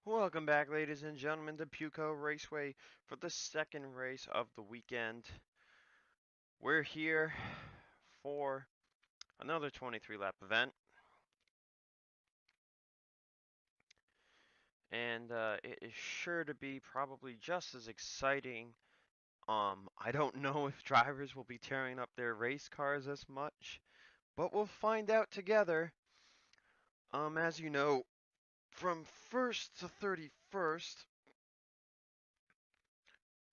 Welcome back, ladies and gentlemen, to Pukekohe Raceway for the second race of the weekend. We're here for another 23-lap event, and it is sure to be probably just as exciting. I don't know if drivers will be tearing up their race cars as much, but we'll find out together. As you know, from 1st to 31st,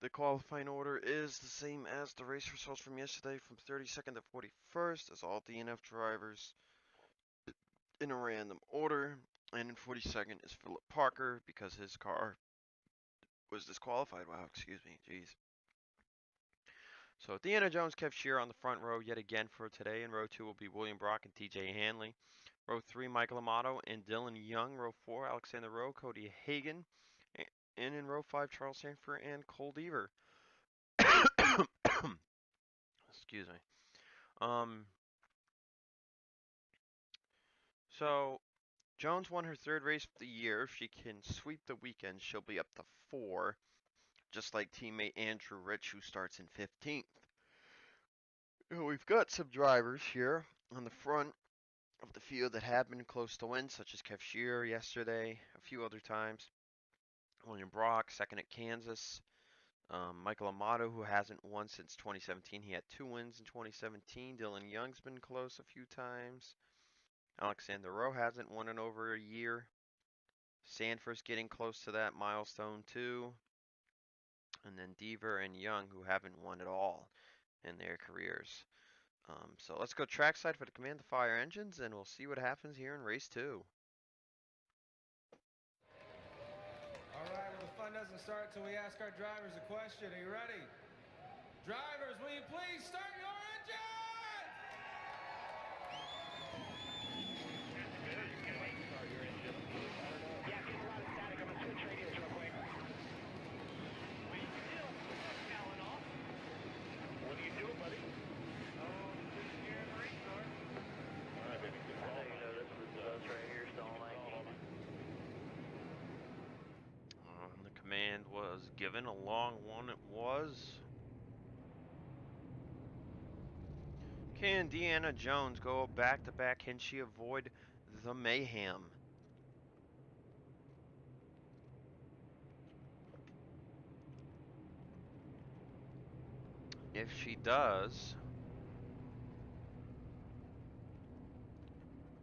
the qualifying order is the same as the race results from yesterday, from 32nd to 41st, as all DNF drivers in a random order. And in 42nd is Philip Parker because his car was disqualified. Wow, excuse me, jeez. So Deanna Jones kept Shearer on the front row yet again for today. In row 2 will be William Brock and TJ Hanley. Row 3, Michael Amato and Dylan Young. Row 4, Alexander Rowe, Cody Hagan. And in row 5, Charles Sanford and Cole Deaver. Excuse me. So Jones won her third race of the year. If she can sweep the weekend, she'll be up to 4, just like teammate Andrew Rich, who starts in 15th. We've got some drivers here on the front of the field that have been close to win, such as Kev Shearer yesterday, a few other times. William Brock, second at Kansas. Michael Amato, who hasn't won since 2017. He had 2 wins in 2017. Dylan Young's been close a few times. Alexander Rowe hasn't won in over a year. Sanford's getting close to that milestone too. And then Deaver and Young, who haven't won at all in their careers. So let's go trackside for the Command the Fire engines, and we'll see what happens here in race 2. All right, well, the fun doesn't start until we ask our drivers a question. Are you ready? Drivers, will you please start your engines? Yeah, getting a lot of static. I'm going to switch radios real quick. We still calling off. What are you doing, buddy? Oh, sitting here in the race car. All right, baby. Good call. You know, this was us right here stalling like. The command was given, a long one it was. Can Deanna Jones go back-to-back? Can she avoid the mayhem? If she does,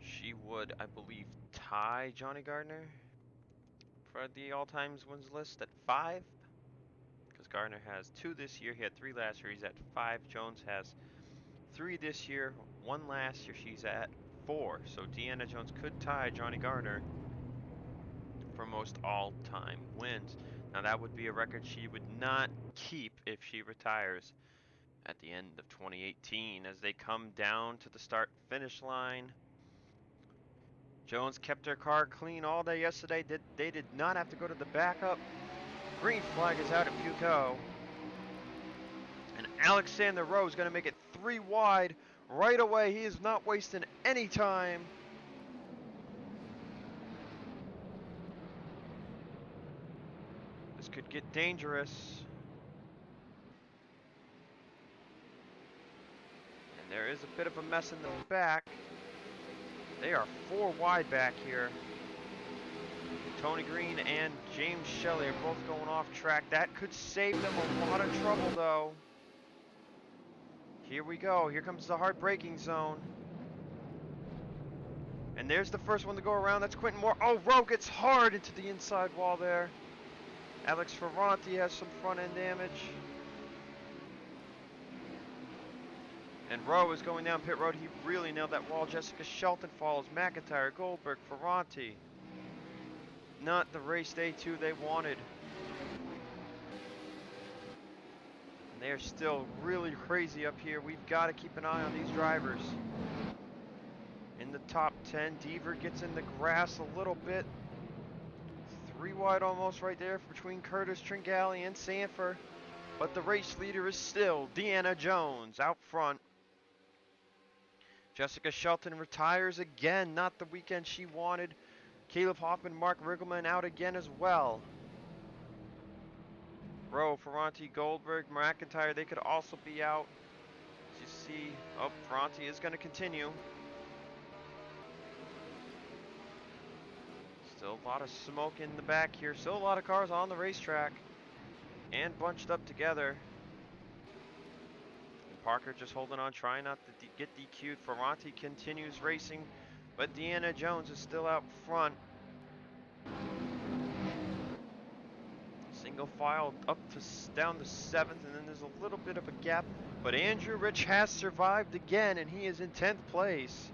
she would, I believe, tie Johnny Gardner for the all-time wins list at 5. Because Gardner has 2 this year. He had 3 last year. He's at 5. Jones has 3 this year, 1 last year. She's at 4. So Deanna Jones could tie Johnny Gardner for most all-time wins. Now that would be a record she would not keep if she retires at the end of 2018. As they come down to the start-finish line, Jones kept her car clean all day yesterday. They did not have to go to the backup. Green flag is out at Pukekohe. And Alexander Rowe is going to make it 3 wide right away. He is not wasting any time. This could get dangerous. And there is a bit of a mess in the back. They are 4 wide back here. Tony Green and James Shelley are both going off track. That could save them a lot of trouble, though. Here we go. Here comes the hard braking zone. And there's the first one to go around. That's Quentin Moore. Oh, Rowe gets hard into the inside wall there. Alex Ferranti has some front end damage. And Rowe is going down pit road. He really nailed that wall. Jessica Shelton follows. McIntyre, Goldberg, Ferranti. Not the race day 2 they wanted. And they're still really crazy up here. We've got to keep an eye on these drivers. In the top 10, Deaver gets in the grass a little bit. 3 wide almost right there between Curtis Tringali and Sanford. But the race leader is still Deanna Jones out front. Jessica Shelton retires again. Not the weekend she wanted. Caleb Hoffman, Mark Riggleman out again as well. Rowe, Ferranti, Goldberg, McIntyre, they could also be out. As you see, oh, Ferranti is going to continue. Still a lot of smoke in the back here. Still a lot of cars on the racetrack and bunched up together. And Parker just holding on, trying not to get DQ'd. Ferranti continues racing, but Deanna Jones is still out front. Single file up to down to 7th, and then there's a little bit of a gap. But Andrew Rich has survived again, and he is in 10th place.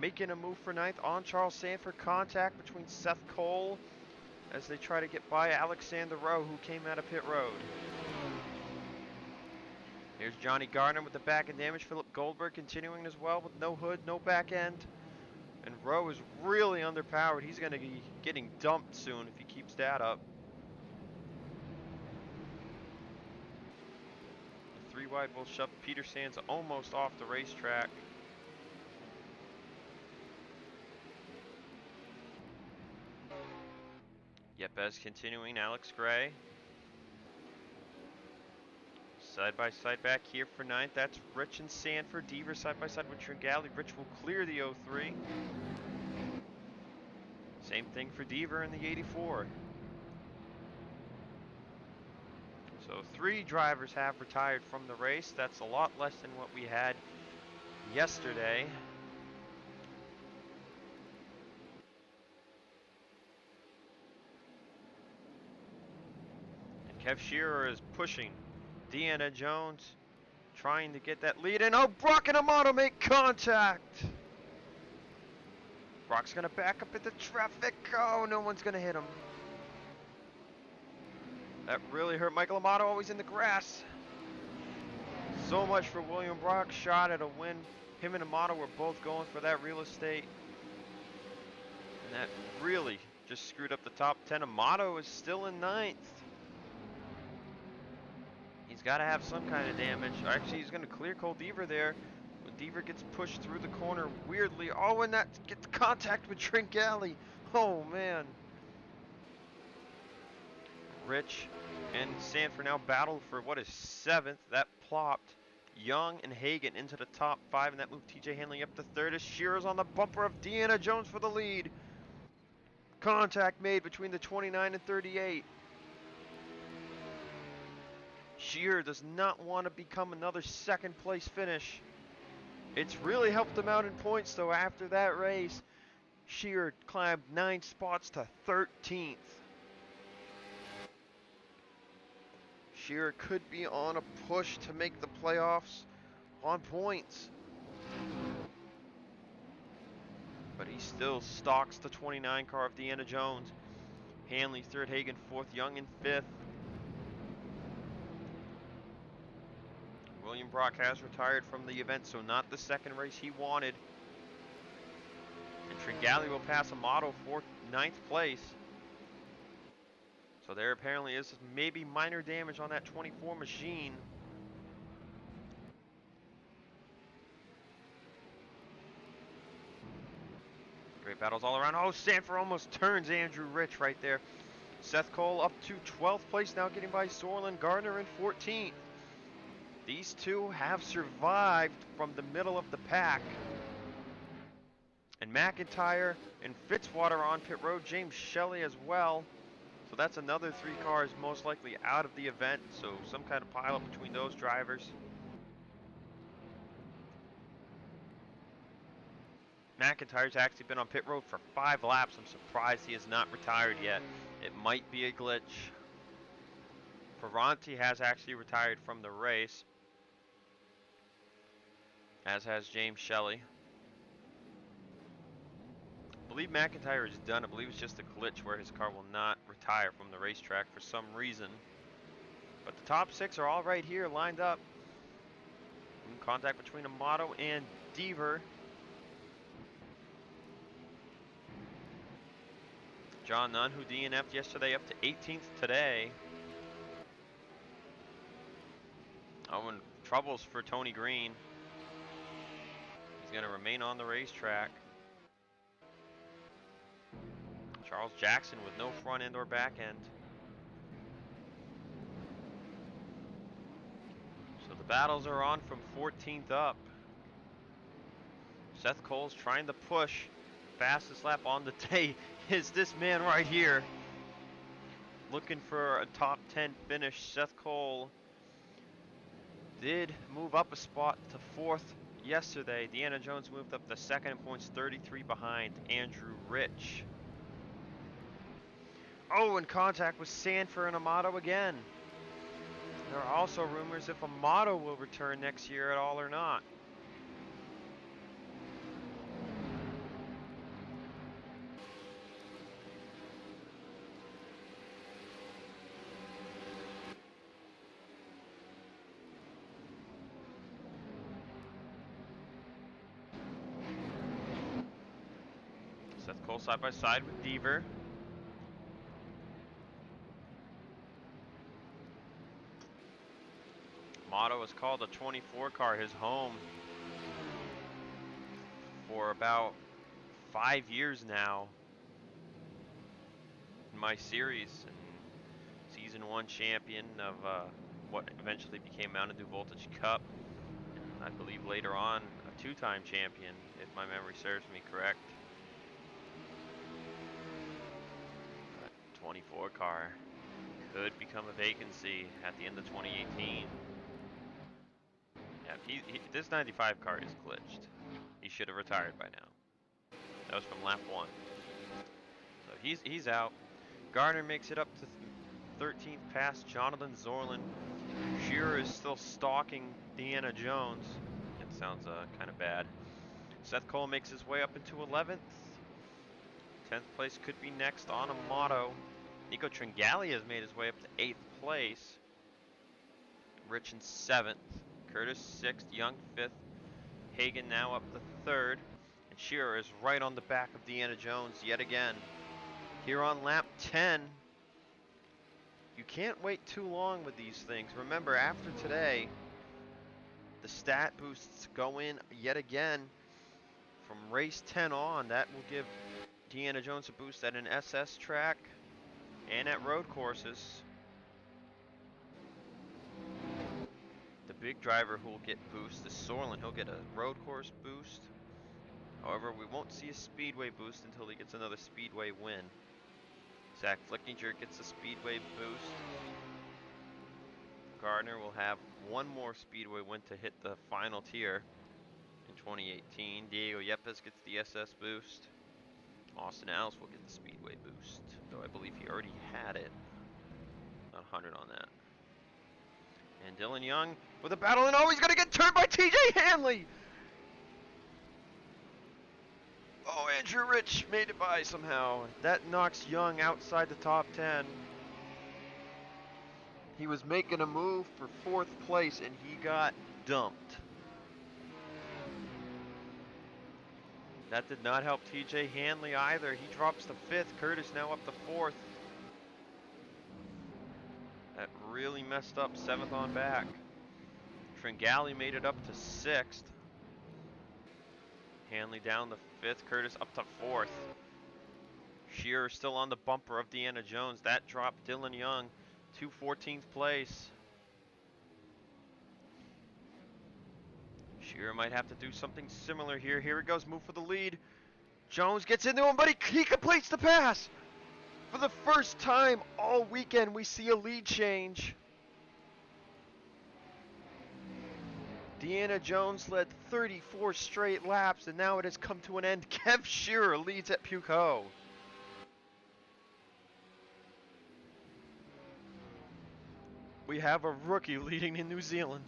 Making a move for 9th on Charles Sanford. Contact between Seth Cole as they try to get by Alexander Rowe, who came out of pit road. Here's Johnny Gardner with the back end damage. Philip Goldberg continuing as well with no hood, no back end. And Rowe is really underpowered. He's going to be getting dumped soon if he keeps that up. The 3 wide will shove Peter Sands almost off the racetrack. Yepes continuing, Alex Gray. Side by side back here for 9th. That's Rich and Sanford. Deaver side by side with Tringali. Rich will clear the 03. Same thing for Deaver in the 84. So 3 drivers have retired from the race. That's a lot less than what we had yesterday. And Kev Shearer is pushing Deanna Jones, trying to get that lead in. Oh, Brock and Amato make contact. Brock's gonna back up into traffic. Oh, no one's gonna hit him. That really hurt Michael Amato, always in the grass. So much for William Brock, shot at a win. Him and Amato were both going for that real estate. And that really just screwed up the top 10. Amato is still in 9th. He's got to have some kind of damage. Actually, he's going to clear Cole Deaver there. When Deaver gets pushed through the corner weirdly. Oh, and that gets contact with Tringali. Oh, man. Rich and Sanford now battle for what is 7th. That plopped Young and Hagan into the top 5, and that moved TJ Hanley up to 3rd as Shearer's on the bumper of Deanna Jones for the lead. Contact made between the 29 and 38. Shearer does not want to become another 2nd place finish. It's really helped him out in points though after that race. Shearer climbed 9 spots to 13th. Shearer could be on a push to make the playoffs on points. But he still stalks the 29 car of Deanna Jones. Hanley 3rd, Hagan 4th, Young in 5th. William Brock has retired from the event, so not the 2nd race he wanted. And Tringali will pass Amato for 9th place. So there apparently is maybe minor damage on that 24 machine. Great battles all around. Oh, Sanford almost turns Andrew Rich right there. Seth Cole up to 12th place now, getting by Sorlin Gardner in 14th. These two have survived from the middle of the pack. And McIntyre and Fitzwater on pit road. James Shelley as well. So that's another 3 cars most likely out of the event. So some kind of pileup between those drivers. McIntyre's actually been on pit road for 5 laps. I'm surprised he has not retired yet. It might be a glitch. Ferranti has actually retired from the race, as has James Shelley. I believe McIntyre is done. I believe it's just a glitch where his car will not retire from the racetrack for some reason. But the top 6 are all right here lined up. In contact between Amato and Deaver. John Nunn, who DNF'd yesterday, up to 18th today. Oh, and troubles for Tony Green. He's going to remain on the racetrack. Charles Jackson with no front end or back end. So the battles are on from 14th up. Seth Cole's trying to push. Fastest lap on the day is this man right here. Looking for a top 10 finish. Seth Cole did move up a spot to 4th yesterday. Deanna Jones moved up to 2nd in points, 33 behind Andrew Rich. Oh, in contact with Sanford and Amato again. There are also rumors if Amato will return next year at all or not. Seth Cole side by side with Deaver. Amato has called a 24 car his home for about 5 years now in my series. And Season 1 champion of what eventually became Mountain Dew Voltage Cup. And I believe later on a 2-time champion, if my memory serves me correct. That 24 car could become a vacancy at the end of 2018. Yeah, this 95 car is glitched. He should have retired by now. That was from lap 1. So he's out. Gardner makes it up to 13th past Jonathan Zorlin. Shearer is still stalking Deanna Jones. It sounds kind of bad. Seth Cole makes his way up into 11th. 10th place could be next on Amato. Nico Tringali has made his way up to 8th place. Rich in 7th. Curtis 6th. Young 5th. Hagan now up to 3rd. And Shearer is right on the back of Deanna Jones yet again. Here on lap 10. You can't wait too long with these things. Remember, after today, the stat boosts go in yet again from race 10 on. That will give Deanna Jones a boost at an SS track and at road courses. The big driver who will get boost is Sorlin. He'll get a road course boost. However, we won't see a speedway boost until he gets another speedway win. Zach Flickinger gets a speedway boost. Gardner will have one more speedway win to hit the final tier in 2018. Diego Yepes gets the SS boost. Austin Allis will get the speedway boost, though I believe he already had it. Not 100 on that. And Dylan Young with a battle, and oh, he's gonna get turned by TJ Hanley! Oh, Andrew Rich made it by somehow. That knocks Young outside the top 10. He was making a move for 4th place and he got dumped. That did not help TJ Hanley either. He drops to 5th. Curtis now up to 4th. That really messed up 7th on back. Tringali made it up to 6th. Hanley down to 5th. Curtis up to 4th. Shearer still on the bumper of Deanna Jones. That dropped Dylan Young to 14th place. Shearer might have to do something similar here. Here it goes, move for the lead. Jones gets into him, but he completes the pass. For the first time all weekend, we see a lead change. Deanna Jones led 34 straight laps, and now it has come to an end. Kev Shearer leads at Pukekohe. We have a rookie leading in New Zealand.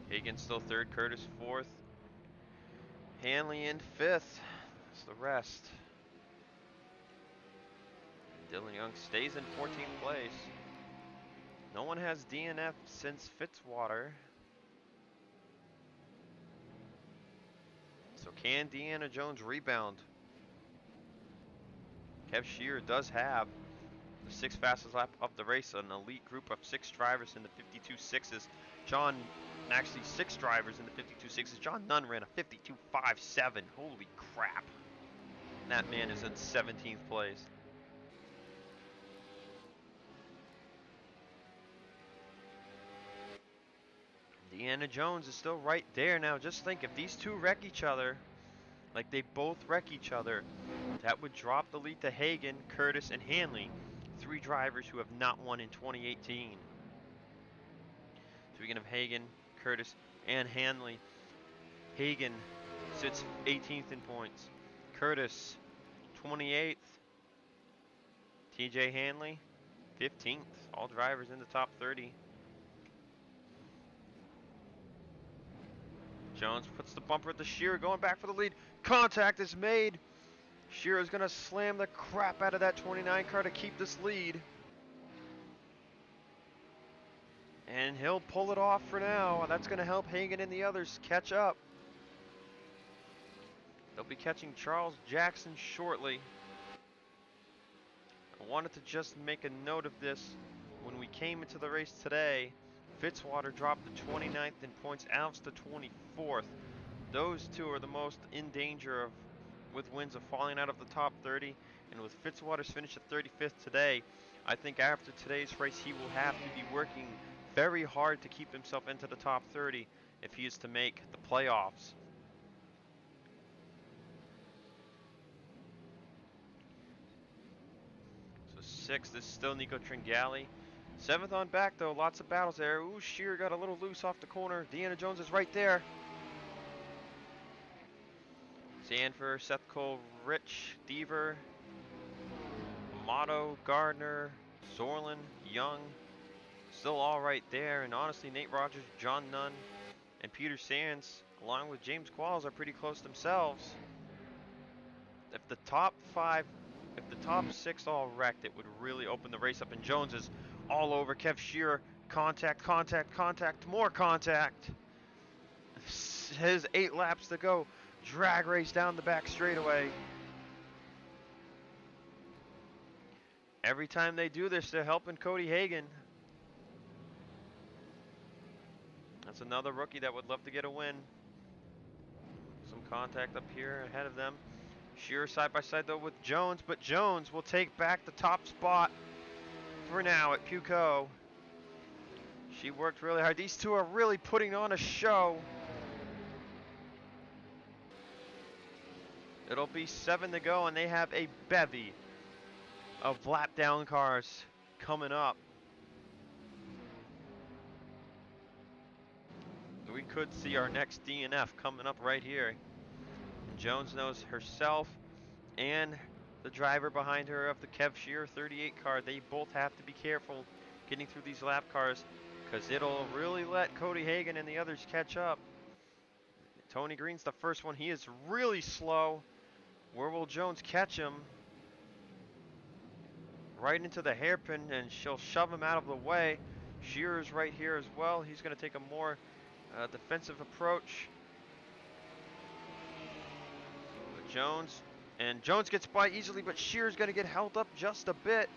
Hagan still 3rd, Curtis 4th. Hanley in 5th. That's the rest. Dylan Young stays in 14th place. No one has DNF since Fitzwater. So can Deanna Jones rebound? Kev Shearer does have the 6th fastest lap of the race, an elite group of 6 drivers in the 52.6s. Actually 6 drivers in the 52.6s. John Nunn ran a 52.57. Holy crap. That man is in 17th place. Deanna Jones is still right there. Now just think, if these two wreck each other, like they both wreck each other, that would drop the lead to Hagan, Curtis, and Hanley, 3 drivers who have not won in 2018. Speaking of Hagan, Curtis, and Hanley, Hagan sits 18th in points. Curtis, 28th. TJ Hanley, 15th. All drivers in the top 30. Jones puts the bumper at the Shearer, going back for the lead. Contact is made. Shearer's going to slam the crap out of that 29 car to keep this lead. And he'll pull it off for now. That's going to help Hagan and the others catch up. They'll be catching Charles Jackson shortly. I wanted to just make a note of this. When we came into the race today, Fitzwater dropped to 29th in points, Alves to 24th. Those two are the most in danger of, with wins, of falling out of the top 30. And with Fitzwater's finish at 35th today, I think after today's race he will have to be working very hard to keep himself into the top 30 if he is to make the playoffs. So 6th is still Nico Tringali. 7th on back though, lots of battles there. Ooh, Shearer got a little loose off the corner. Deanna Jones is right there. Sanford, Seth Cole, Rich, Deaver, Amato, Gardner, Zorlin, Young, still all right there. And honestly, Nate Rogers, John Nunn, and Peter Sands, along with James Qualls, are pretty close themselves. If the top 6 all wrecked, it would really open the race up. And Jones is all over Kev Shearer. Contact, contact, contact, more contact. His 8 laps to go. Drag race down the back straightaway. Every time they do this, they're helping Cody Hagan. That's another rookie that would love to get a win. Some contact up here ahead of them. Shearer side by side though with Jones, but Jones will take back the top spot for now at Pukekohe. She worked really hard. These two are really putting on a show. It'll be 7 to go, and they have a bevy of lap down cars coming up. We could see our next DNF coming up right here. And Jones knows herself and the driver behind her of the Kev Shearer 38 car, they both have to be careful getting through these lap cars, because it'll really let Cody Hagan and the others catch up. Tony Green's the first one. He is really slow. Where will Jones catch him? Right into the hairpin, and she'll shove him out of the way. Shearer's right here as well. He's going to take a more defensive approach. But Jones gets by easily, but Shearer's going to get held up just a bit.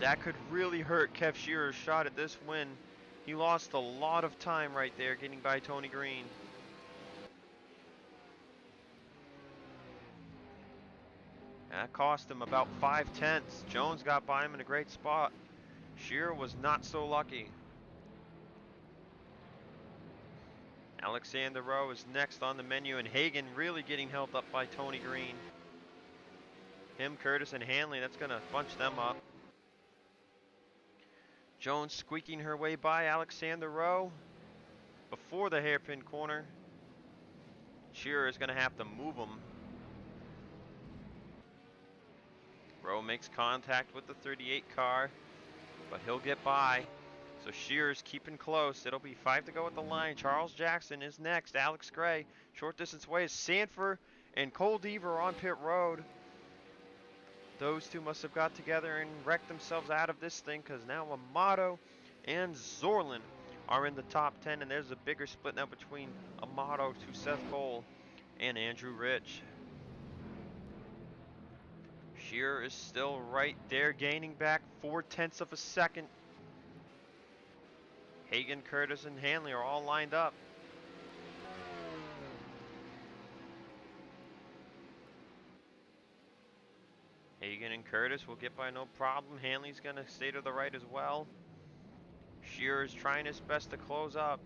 That could really hurt Kev Shearer's shot at this win. He lost a lot of time right there getting by Tony Green. That cost him about 5/10. Jones got by him in a great spot. Shearer was not so lucky. Alexander Rowe is next on the menu, and Hagan really getting held up by Tony Green. Him, Curtis, and Hanley, that's going to bunch them up. Jones squeaking her way by Alexander Rowe before the hairpin corner. Shearer is going to have to move him. Rowe makes contact with the 38 car, but he'll get by. So Shearer's keeping close. It'll be 5 to go at the line. Charles Jackson is next. Alex Gray, short distance away, is Sanford and Cole Deaver on pit road. Those two must have got together and wrecked themselves out of this thing, because now Amato and Zorlin are in the top 10, and there's a bigger split now between Amato to Seth Cole and Andrew Rich. Shearer is still right there, gaining back 0.4 of a second. Hagan, Curtis, and Hanley are all lined up. Hagan and Curtis will get by no problem. Hanley's going to stay to the right as well. Shearer's trying his best to close up.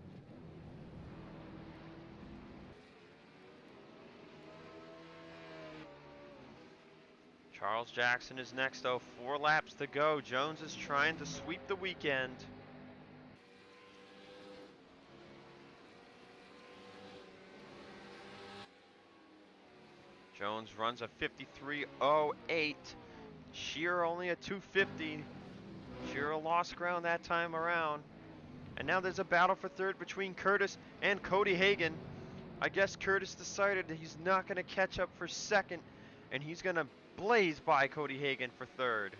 Charles Jackson is next though. 4 laps to go. Jones is trying to sweep the weekend. Jones runs a 53.08. Shearer only a 250. Shearer lost ground that time around. And now there's a battle for third between Curtis and Cody Hagan. I guess Curtis decided that he's not going to catch up for second, and he's going to blaze by Cody Hagan for third.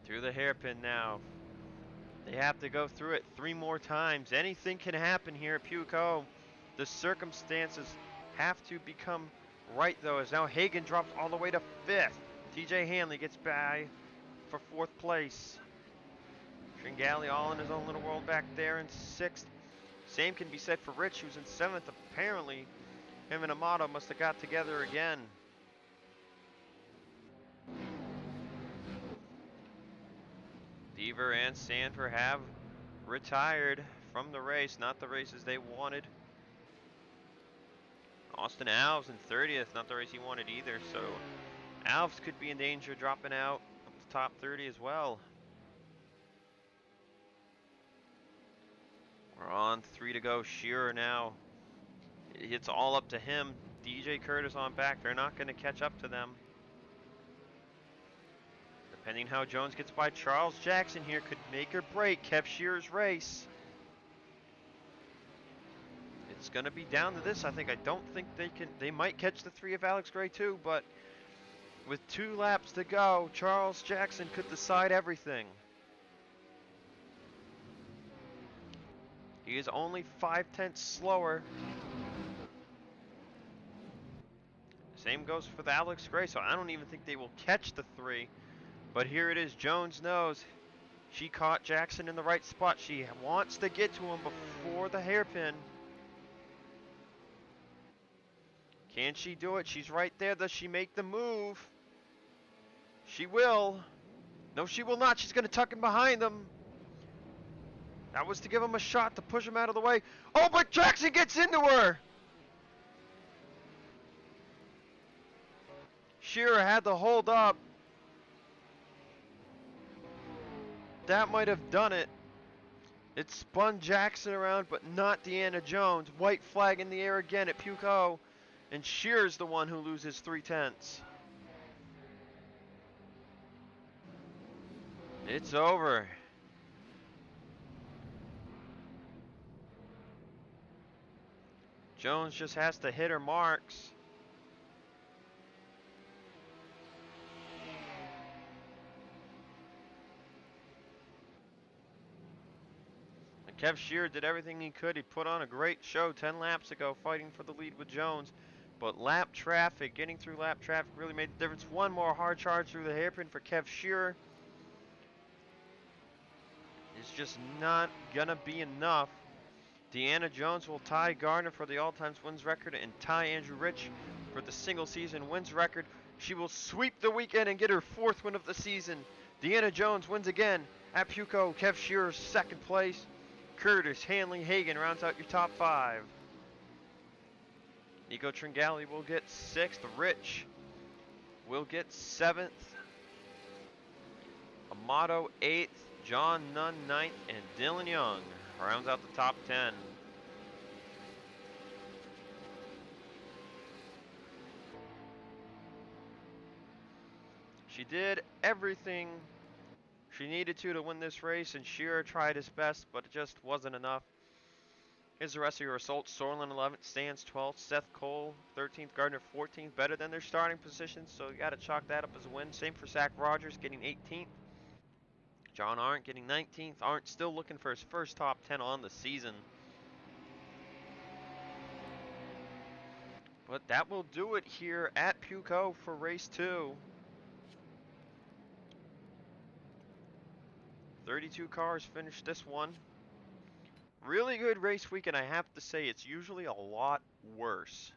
Through the hairpin now. They have to go through it 3 more times. Anything can happen here at Pukekohe. The circumstances have to become right though, as now Hagan drops all the way to 5th. TJ Hanley gets by for 4th place. Tringali all in his own little world back there in 6th. Same can be said for Rich, who's in 7th. Apparently, him and Amato must have got together again. Deaver and Sanford have retired from the race, not the races they wanted. Austin Alves in 30th, not the race he wanted either, so Alves could be in danger dropping out of the top 30 as well. We're on 3 to go. Shearer now. It's all up to him. DJ Curtis on back. They're not going to catch up to them. Depending how Jones gets by Charles Jackson here, could make or break Kev Shearer's race. It's going to be down to this. I don't think they might catch the 3 of Alex Gray too, but with 2 laps to go, Charles Jackson could decide everything. He is only 5/10 slower. Same goes for the Alex Gray, so I don't even think they will catch the 3. But here it is. Jones knows she caught Jackson in the right spot. She wants to get to him before the hairpin. Can she do it? She's right there. Does she make the move? She will. No, she will not. She's going to tuck him behind them. That was to give him a shot to push him out of the way. Oh, but Jackson gets into her. Shearer had to hold up. That might have done it. It spun Jackson around, but not Deanna Jones. White flag in the air again at Pukekohe. And Shearer's the one who loses 3/10. It's over. Jones just has to hit her marks. And Kev Shearer did everything he could. He put on a great show 10 laps ago fighting for the lead with Jones. But lap traffic, getting through lap traffic really made the difference. One more hard charge through the hairpin for Kev Shearer. It's just not gonna be enough. Deanna Jones will tie Gardner for the all-time wins record and tie Andrew Rich for the single season wins record. She will sweep the weekend and get her 4th win of the season. Deanna Jones wins again at Pukekohe. Kev Shearer 2nd place. Curtis, Hanley, Hagan rounds out your top 5. Nico Tringali will get 6th. Rich will get 7th. Amato 8th. John Nunn 9th. And Dylan Young rounds out the top 10. She did everything she needed to win this race, and Shearer tried his best, but it just wasn't enough. Here's the rest of your results. Sorlin 11th, Stans 12th, Seth Cole 13th, Gardner 14th. Better than their starting positions, so you got to chalk that up as a win. Same for Zach Rogers getting 18th. John Arndt getting 19th. Arndt still looking for his first top 10 on the season. But that will do it here at Pukekohe for race 2. 32 cars finished this one. Really good race week, and I have to say it's usually a lot worse.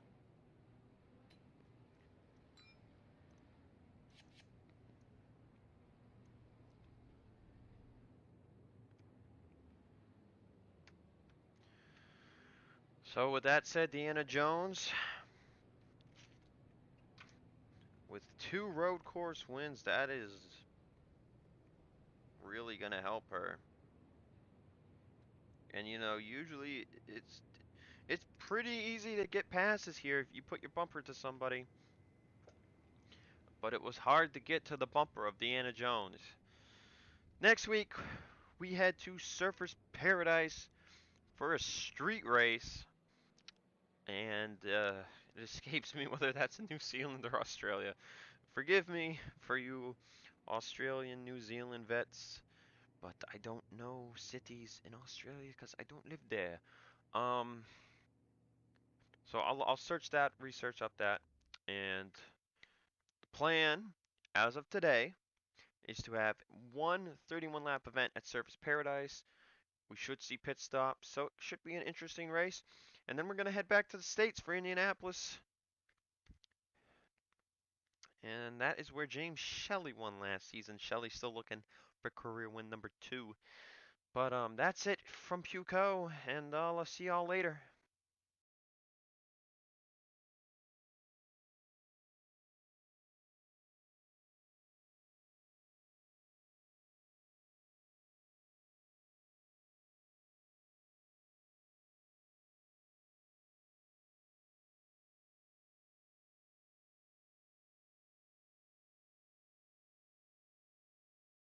So with that said, Deanna Jones, with 2 road course wins, that is really gonna help her. And you know, usually it's pretty easy to get passes here if you put your bumper to somebody. But it was hard to get to the bumper of Deanna Jones. Next week, we head to Surfers Paradise for a street race. And it escapes me whether that's New Zealand or Australia. Forgive me for you Australian, New Zealand vets, but I don't know cities in Australia because I don't live there. Um, so I'll search that, research up that, and the plan as of today is to have one 31 lap event at Surface Paradise. We should see pit stops, so it should be an interesting race. And then we're gonna head back to the States for Indianapolis. And that is where James Shelley won last season. Shelley's still looking for career win number 2. But that's it from Pukekohe, and I'll see y'all later.